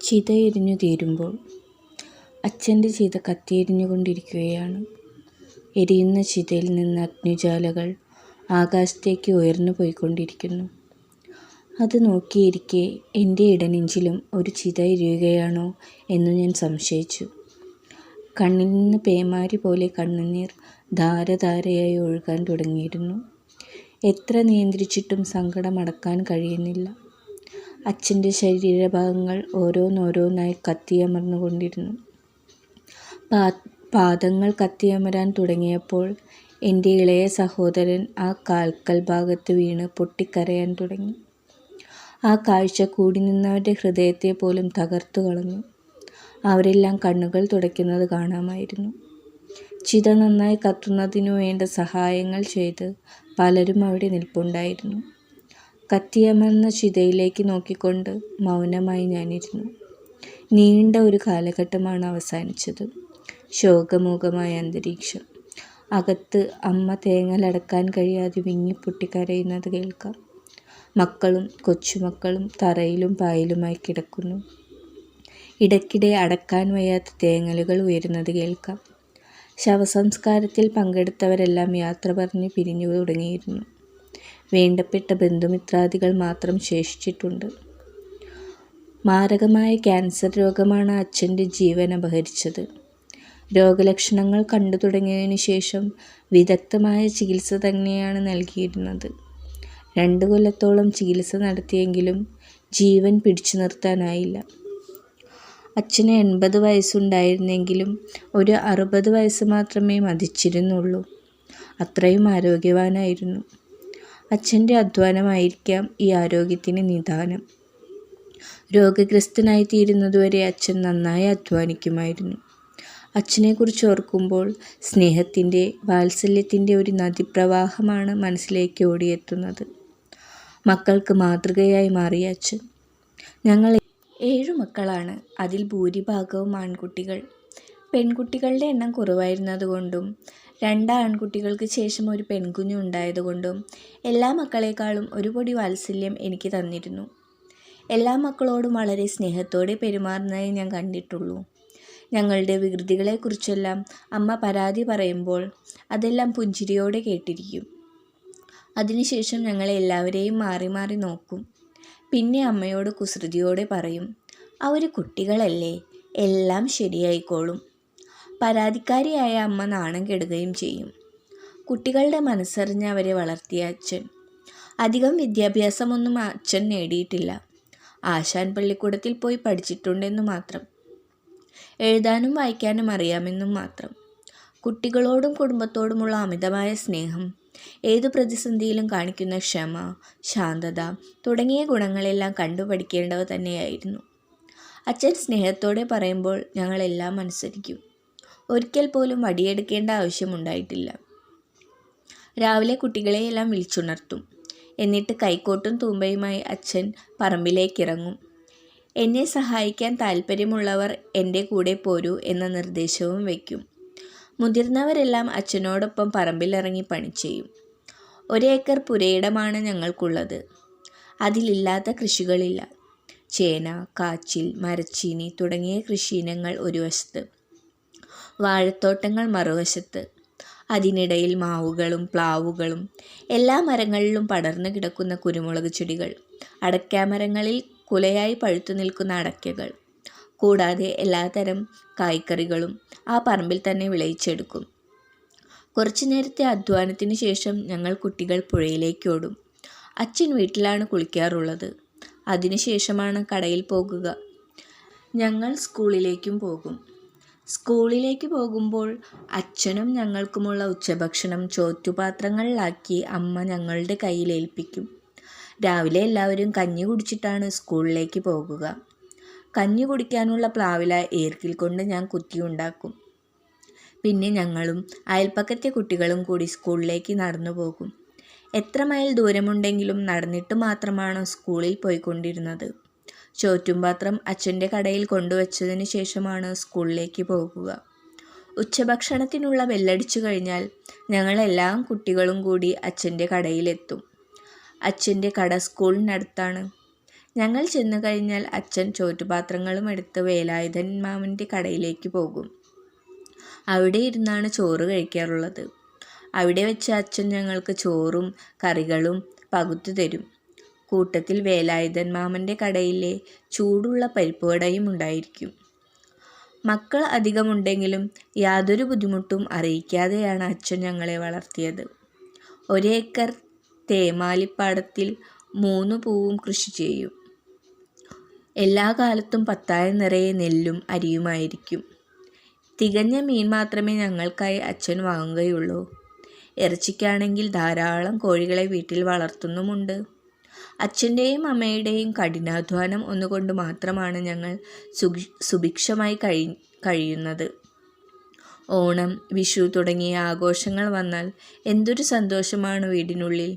ചിത എരിഞ്ഞു തീരുമ്പോൾ അച്ഛൻ്റെ ചിത കത്തിയെരിഞ്ഞുകൊണ്ടിരിക്കുകയാണ്. എരിയുന്ന ചിതയിൽ നിന്ന് അഗ്നിജ്വാലകൾ ആകാശത്തേക്ക് ഉയർന്നു പോയിക്കൊണ്ടിരിക്കുന്നു. അത് നോക്കിയിരിക്കെ എൻ്റെ ഇടനെഞ്ചിലും ഒരു ചിത എരിയുകയാണോ എന്നു ഞാൻ സംശയിച്ചു. കണ്ണിൽ നിന്ന് പേമാരി പോലെ കണ്ണുനീർ ധാരധാരയായി ഒഴുകാൻ തുടങ്ങിയിരുന്നു. എത്ര നിയന്ത്രിച്ചിട്ടും സങ്കടമടക്കാൻ കഴിയുന്നില്ല. അച്ഛൻ്റെ ശരീരഭാഗങ്ങൾ ഓരോന്നോരോന്നായി കത്തിയമർന്നുകൊണ്ടിരുന്നു. പാദങ്ങൾ കത്തിയമരാൻ തുടങ്ങിയപ്പോൾ എൻ്റെ ഇളയ സഹോദരൻ ആ കാൽക്കൽ ഭാഗത്ത് വീണ് പൊട്ടിക്കരയാൻ തുടങ്ങി. ആ കാഴ്ച കൂടി നിന്നവരുടെ ഹൃദയത്തെ പോലും തകർത്തു കളഞ്ഞു. അവരെല്ലാം കണ്ണുകൾ തുടയ്ക്കുന്നത് കാണാമായിരുന്നു. ചിത നന്നായി കത്തുന്നതിനു വേണ്ട സഹായങ്ങൾ ചെയ്ത് പലരും അവിടെ നിൽപ്പുണ്ടായിരുന്നു. കത്തിയമർന്ന ചിതയിലേക്ക് നോക്കിക്കൊണ്ട് മൗനമായി ഞാനിരുന്നു. നീണ്ട ഒരു കാലഘട്ടമാണ് അവസാനിച്ചത്. ശോകമൂകമായ അന്തരീക്ഷം. അകത്ത് അമ്മ തേങ്ങലടക്കാൻ കഴിയാതെ വിങ്ങിപ്പൊട്ടി കരയുന്നത് കേൾക്കാം. മക്കളും കൊച്ചുമക്കളും തറയിലും പായലുമായി കിടക്കുന്നു. ഇടയ്ക്കിടെ അടക്കാൻ വയ്യാത്ത തേങ്ങലുകൾ ഉയരുന്നത് കേൾക്കാം. ശവസംസ്കാരത്തിൽ പങ്കെടുത്തവരെല്ലാം യാത്ര പറഞ്ഞ് പിരിഞ്ഞു തുടങ്ങിയിരുന്നു. വേണ്ടപ്പെട്ട ബന്ധുമിത്രാദികൾ മാത്രം ശേഷിച്ചിട്ടുണ്ട്. മാരകമായ ക്യാൻസർ രോഗമാണ് അച്ഛൻ്റെ ജീവൻ അപഹരിച്ചത്. രോഗലക്ഷണങ്ങൾ കണ്ടു തുടങ്ങിയതിനു ശേഷം വിദഗ്ധമായ ചികിത്സ തന്നെയാണ് നൽകിയിരുന്നത്. 2 കൊല്ലത്തോളം ചികിത്സ നടത്തിയെങ്കിലും ജീവൻ പിടിച്ചു നിർത്താനായില്ല. അച്ഛന് 80 വയസ്സുണ്ടായിരുന്നെങ്കിലും ഒരു 60 വയസ്സ് മാത്രമേ മതിച്ചിരുന്നുള്ളൂ. അത്രയും ആരോഗ്യവാനായിരുന്നു. അച്ഛൻ്റെ അധ്വാനമായിരിക്കാം ഈ ആരോഗ്യത്തിന് നിദാനം. രോഗഗ്രസ്തനായി തീരുന്നതുവരെ അച്ഛൻ നന്നായി അധ്വാനിക്കുമായിരുന്നു. അച്ഛനെക്കുറിച്ച് ഓർക്കുമ്പോൾ സ്നേഹത്തിൻ്റെ, വാത്സല്യത്തിൻ്റെ ഒരു നദീപ്രവാഹമാണ് മനസ്സിലേക്ക് ഓടിയെത്തുന്നത്. മക്കൾക്ക് മാതൃകയായി മാറിയ അച്ഛൻ. ഞങ്ങൾ 7 മക്കളാണ്. അതിൽ ഭൂരിഭാഗവും ആൺകുട്ടികൾ. പെൺകുട്ടികളുടെ എണ്ണം കുറവായിരുന്നതുകൊണ്ടും 2 ആൺകുട്ടികൾക്ക് ശേഷം ഒരു പെൺകുഞ്ഞു ഉണ്ടായതുകൊണ്ടും എല്ലാ മക്കളെക്കാളും ഒരു പൊടി വാത്സല്യം എനിക്ക് തന്നിരുന്നു. എല്ലാ മക്കളോടും വളരെ സ്നേഹത്തോടെ പെരുമാറുന്നതേ ഞാൻ കണ്ടിട്ടുള്ളൂ. ഞങ്ങളുടെ വികൃതികളെക്കുറിച്ചെല്ലാം അമ്മ പരാതി പറയുമ്പോൾ അതെല്ലാം പുഞ്ചിരിയോടെ കേട്ടിരിക്കും. അതിനുശേഷം ഞങ്ങളെ എല്ലാവരെയും മാറി മാറി നോക്കും. പിന്നെ അമ്മയോട് കുസൃതിയോടെ പറയും, അവർ കുട്ടികളല്ലേ, എല്ലാം ശരിയായിക്കോളും. പരാതിക്കാരിയായ അമ്മ നാണം കെടുകയും ചെയ്യും. കുട്ടികളുടെ മനസ്സറിഞ്ഞ് അവരെ വളർത്തിയ അച്ഛൻ. അധികം വിദ്യാഭ്യാസമൊന്നും അച്ഛൻ നേടിയിട്ടില്ല. ആശാൻ പള്ളിക്കൂടത്തിൽ പോയി പഠിച്ചിട്ടുണ്ടെന്നു മാത്രം. എഴുതാനും വായിക്കാനും അറിയാമെന്നും മാത്രം. കുട്ടികളോടും കുടുംബത്തോടുമുള്ള അമിതമായ സ്നേഹം, ഏതു പ്രതിസന്ധിയിലും കാണിക്കുന്ന ക്ഷമ, ശാന്തത തുടങ്ങിയ ഗുണങ്ങളെല്ലാം കണ്ടുപഠിക്കേണ്ടവ തന്നെയായിരുന്നു. അച്ഛൻ സ്നേഹത്തോടെ പറയുമ്പോൾ ഞങ്ങളെല്ലാം അനുസരിക്കും. ഒരിക്കൽ പോലും വടിയെടുക്കേണ്ട ആവശ്യമുണ്ടായിട്ടില്ല. രാവിലെ കുട്ടികളെയെല്ലാം വിളിച്ചുണർത്തും. എന്നിട്ട് കൈക്കോട്ടും തൂമ്പയുമായി അച്ഛൻ പറമ്പിലേക്കിറങ്ങും. എന്നെ സഹായിക്കാൻ താല്പര്യമുള്ളവർ എൻ്റെ കൂടെ പോരൂ എന്ന നിർദ്ദേശവും വയ്ക്കും. മുതിർന്നവരെല്ലാം അച്ഛനോടൊപ്പം പറമ്പിലിറങ്ങി പണി ചെയ്യും. 1 ഏക്കർ പുരയിടമാണ് ഞങ്ങൾക്കുള്ളത്. അതിലില്ലാത്ത കൃഷികളില്ല. ചേന, കാച്ചിൽ, മരച്ചീനി തുടങ്ങിയ കൃഷിയിനങ്ങൾ ഒരു വശത്ത്, വാഴത്തോട്ടങ്ങൾ മറുവശത്ത്. അതിനിടയിൽ മാവുകളും പ്ലാവുകളും എല്ലാ മരങ്ങളിലും പടർന്നു കിടക്കുന്ന കുരുമുളക് ചെടികൾ, അടയ്ക്കാമരങ്ങളിൽ കുലയായി പഴുത്തു നിൽക്കുന്ന അടയ്ക്കകൾ, കൂടാതെ എല്ലാത്തരം കായ്ക്കറികളും ആ പറമ്പിൽ തന്നെ വിളയിച്ചെടുക്കും. കുറച്ചു നേരത്തെ അധ്വാനത്തിന് ശേഷം ഞങ്ങൾ കുട്ടികൾ പുഴയിലേക്ക് ഓടും. അച്ഛൻ വീട്ടിലാണ് കുളിക്കാറുള്ളത്. അതിനുശേഷമാണ് കടയിൽ പോകുക. ഞങ്ങൾ സ്കൂളിലേക്കും പോകും. സ്കൂളിലേക്ക് പോകുമ്പോൾ അച്ഛനും ഞങ്ങൾക്കുമുള്ള ഉച്ചഭക്ഷണം ചോറ്റുപാത്രങ്ങളിലാക്കി അമ്മ ഞങ്ങളുടെ കയ്യിൽ ഏൽപ്പിക്കും. രാവിലെ എല്ലാവരും കഞ്ഞി കുടിച്ചിട്ടാണ് സ്കൂളിലേക്ക് പോകുക. കഞ്ഞി കുടിക്കാനുള്ള പ്ലാവില ഈർക്കിൽ കൊണ്ട് ഞാൻ കുത്തിയുണ്ടാക്കും. പിന്നെ ഞങ്ങളും അയൽപ്പക്കത്തെ കുട്ടികളും കൂടി സ്കൂളിലേക്ക് നടന്നു പോകും. എത്ര മൈൽ ദൂരമുണ്ടെങ്കിലും നടന്നിട്ട് മാത്രമാണ് സ്കൂളിൽ പോയിക്കൊണ്ടിരുന്നത്. ചോറ്റുപാത്രം അച്ഛൻ്റെ കടയിൽ കൊണ്ടുവച്ചതിന് ശേഷമാണ് സ്കൂളിലേക്ക് പോകുക. ഉച്ചഭക്ഷണത്തിനുള്ള ബെല്ലടിച്ചു കഴിഞ്ഞാൽ ഞങ്ങളെല്ലാ കുട്ടികളും കൂടി അച്ഛൻ്റെ കടയിലെത്തും. അച്ഛൻ്റെ കട സ്കൂളിനടുത്താണ്. ഞങ്ങൾ ചെന്നു കഴിഞ്ഞാൽ അച്ഛൻ ചോറ്റുപാത്രങ്ങളും എടുത്ത് വേലായുധൻ മാമൻ്റെ കടയിലേക്ക് പോകും. അവിടെ ഇരുന്നാണ് ചോറ് കഴിക്കാറുള്ളത്. അവിടെ വെച്ച് അച്ഛൻ ഞങ്ങൾക്ക് ചോറും കറികളും പകുത്തു തരും. കൂട്ടത്തിൽ വേലായുധൻ മാമൻ്റെ കടയിലെ ചൂടുള്ള പരിപ്പുവടയും ഉണ്ടായിരിക്കും. മക്കൾ അധികമുണ്ടെങ്കിലും യാതൊരു ബുദ്ധിമുട്ടും അറിയിക്കാതെയാണ് അച്ഛൻ ഞങ്ങളെ വളർത്തിയത്. ഒരേക്കർ തേമാലിപ്പാടത്തിൽ 3 പൂവും കൃഷി ചെയ്യും. എല്ലാ കാലത്തും പത്തായം നിറയെ നെല്ലും അരിയുമായിരിക്കും. തികഞ്ഞ മീൻ മാത്രമേ ഞങ്ങൾക്കായി അച്ഛൻ വാങ്ങുകയുള്ളൂ. ഇറച്ചിക്കാണെങ്കിൽ ധാരാളം കോഴികളെ വീട്ടിൽ വളർത്തുന്നുമുണ്ട്. അച്ഛൻ്റെയും അമ്മയുടെയും കഠിനാധ്വാനം ഒന്നുകൊണ്ട് മാത്രമാണ് ഞങ്ങൾ സുഭിക്ഷമായി കഴിയുന്നത്. ഓണം, വിഷു തുടങ്ങിയ ആഘോഷങ്ങൾ വന്നാൽ എന്തൊരു സന്തോഷമാണ് വീടിനുള്ളിൽ.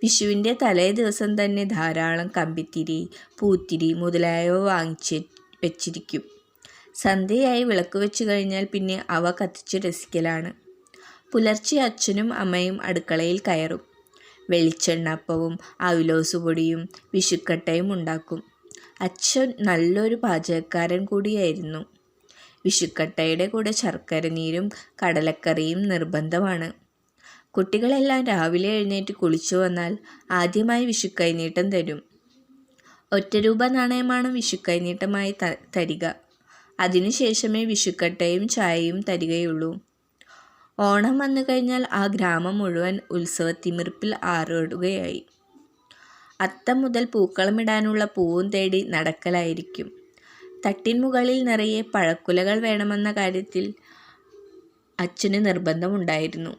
വിഷുവിൻ്റെ തലേ ദിവസം തന്നെ ധാരാളം കമ്പിത്തിരി, പൂത്തിരി മുതലായവ വാങ്ങിച്ച് വെച്ചിരിക്കും. സന്ധ്യയായി വിളക്ക് വെച്ച് കഴിഞ്ഞാൽ പിന്നെ അവ കത്തിച്ച് രസിക്കലാണ്. പുലർച്ചെ അച്ഛനും അമ്മയും അടുക്കളയിൽ കയറും. വെളിച്ചെണ്ണപ്പവും അവിലോസ് പൊടിയും വിഷുക്കട്ടയും ഉണ്ടാക്കും. അച്ഛൻ നല്ലൊരു പാചകക്കാരൻ കൂടിയായിരുന്നു. വിഷുക്കട്ടയുടെ കൂടെ ശർക്കര നീരും കടലക്കറിയും നിർബന്ധമാണ്. കുട്ടികളെല്ലാം രാവിലെ എഴുന്നേറ്റ് കുളിച്ചു വന്നാൽ ആദ്യമായി വിഷുക്കൈനീട്ടം തരും. 1 രൂപ നാണയമാണ് വിഷുക്കൈനീട്ടമായി തരിക. അതിനുശേഷമേ വിഷുക്കട്ടയും ചായയും തരികയുള്ളൂ. ഓണം വന്നു കഴിഞ്ഞാൽ ആ ഗ്രാമം മുഴുവൻ ഉത്സവത്തിമിർപ്പിൽ ആറാടുകയായി. അത്തം മുതൽ പൂക്കളമിടാനുള്ള പൂവും തേടി നടക്കലായിരിക്കും. തട്ടിൻ മുകളിൽ നിറയെ പഴക്കുലകൾ വേണമെന്ന കാര്യത്തിൽ അച്ഛന് നിർബന്ധമുണ്ടായിരുന്നു.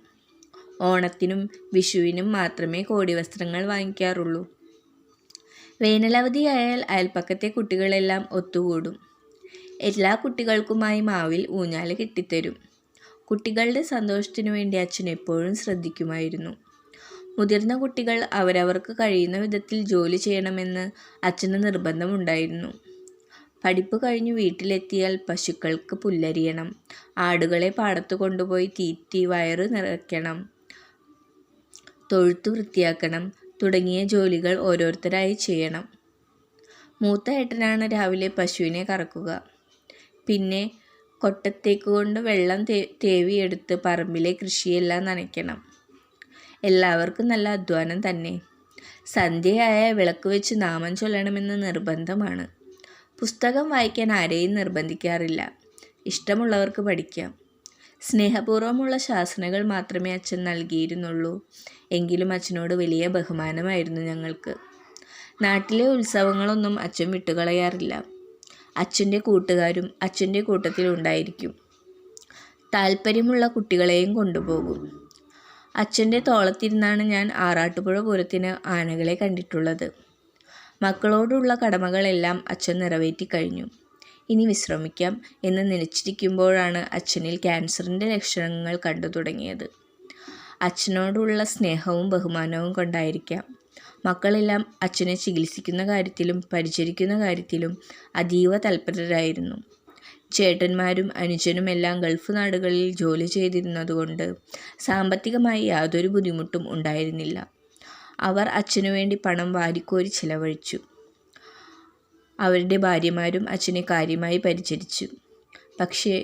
ഓണത്തിനും വിഷുവിനും മാത്രമേ കോടിവസ്ത്രങ്ങൾ വാങ്ങിക്കാറുള്ളൂ. വേനലവധിയായാൽ അയൽപ്പക്കത്തെ കുട്ടികളെല്ലാം ഒത്തുകൂടും. എല്ലാ കുട്ടികൾക്കുമായി മാവിൽ ഊഞ്ഞാല് കെട്ടിത്തരും. കുട്ടികളുടെ സന്തോഷത്തിനു വേണ്ടി അച്ഛൻ എപ്പോഴും ശ്രദ്ധിക്കുമായിരുന്നു. മുതിർന്ന കുട്ടികൾ അവരവർക്ക് കഴിയുന്ന വിധത്തിൽ ജോലി ചെയ്യണമെന്ന് അച്ഛന് നിർബന്ധമുണ്ടായിരുന്നു. പഠിപ്പ് കഴിഞ്ഞു വീട്ടിലെത്തിയാൽ പശുക്കൾക്ക് പുല്ലരിയണം, ആടുകളെ പാടത്തു കൊണ്ടുപോയി തീറ്റി വയറു നിറയ്ക്കണം, തൊഴുത്തു വൃത്തിയാക്കണം തുടങ്ങിയ ജോലികൾ ഓരോരുത്തരായി ചെയ്യണം. മൂത്ത ഏട്ടനാണ് രാവിലെ പശുവിനെ കറക്കുക. പിന്നെ കൊട്ടത്തേക്ക് കൊണ്ട് വെള്ളം തേവിയെടുത്ത് പറമ്പിലെ കൃഷിയെല്ലാം നനയ്ക്കണം. എല്ലാവർക്കും നല്ല അധ്വാനം തന്നെ. സന്ധ്യയായ വിളക്ക് വെച്ച് നാമം ചൊല്ലണമെന്ന് നിർബന്ധമാണ്. പുസ്തകം വായിക്കാൻ ആരെയും നിർബന്ധിക്കാറില്ല. ഇഷ്ടമുള്ളവർക്ക് പഠിക്കാം. സ്നേഹപൂർവ്വമുള്ള ശാസനകൾ മാത്രമേ അച്ഛൻ നൽകിയിരുന്നുള്ളൂ. എങ്കിലും അച്ഛനോട് വലിയ ബഹുമാനമായിരുന്നു ഞങ്ങൾക്ക്. നാട്ടിലെ ഉത്സവങ്ങളൊന്നും അച്ഛൻ വിട്ടുകളയാറില്ല. അച്ഛൻ്റെ കൂട്ടുകാരും അച്ഛൻ്റെ കൂട്ടത്തിലുണ്ടായിരിക്കും. താല്പര്യമുള്ള കുട്ടികളെയും കൊണ്ടുപോകും. അച്ഛൻ്റെ തോളത്തിരുന്നാണ് ഞാൻ ആറാട്ടുപുഴ പൂരത്തിന് ആനകളെ കണ്ടിട്ടുള്ളത്. മക്കളോടുള്ള കടമകളെല്ലാം അച്ഛൻ നിറവേറ്റിക്കഴിഞ്ഞു. ഇനി വിശ്രമിക്കാം എന്ന് നനച്ചിരിക്കുമ്പോഴാണ് അച്ഛനിൽ ക്യാൻസറിൻ്റെ ലക്ഷണങ്ങൾ കണ്ടു തുടങ്ങിയത്. അച്ഛനോടുള്ള സ്നേഹവും ബഹുമാനവും കൊണ്ടായിരിക്കാം മക്കളെല്ലാം അച്ഛനെ ചികിത്സിക്കുന്ന കാര്യത്തിലും പരിചരിക്കുന്ന കാര്യത്തിലും അതീവ തൽപരരായിരുന്നു. ചേട്ടന്മാരും അനുജനുമെല്ലാം ഗൾഫ് നാടുകളിൽ ജോലി ചെയ്തിരുന്നതുകൊണ്ട് സാമ്പത്തികമായി യാതൊരു ബുദ്ധിമുട്ടും ഉണ്ടായിരുന്നില്ല. അവർ അച്ഛനു വേണ്ടി പണം വാരിക്കോരി ചിലവഴിച്ചു. അവരുടെ ഭാര്യമാരും അച്ഛനെ കാര്യമായി പരിചരിച്ചു. പക്ഷേ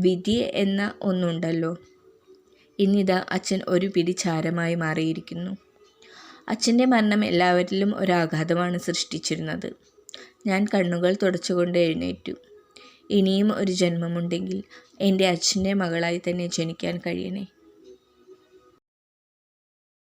വിധി എന്ന ഒന്നുണ്ടല്ലോ. ഇന്നിതാ അച്ഛൻ ഒരു പിടി ചാരമായി മാറിയിരിക്കുന്നു. അച്ഛൻ്റെ മരണം എല്ലാവരിലും ഒരാഘാതമാണ് സൃഷ്ടിച്ചിരുന്നത്. ഞാൻ കണ്ണുകൾ തുടച്ചുകൊണ്ട് എഴുന്നേറ്റു. ഇനിയും ഒരു ജന്മമുണ്ടെങ്കിൽ എൻ്റെ അച്ഛൻ്റെ മകളായി തന്നെ ജനിക്കാൻ കഴിയണേ.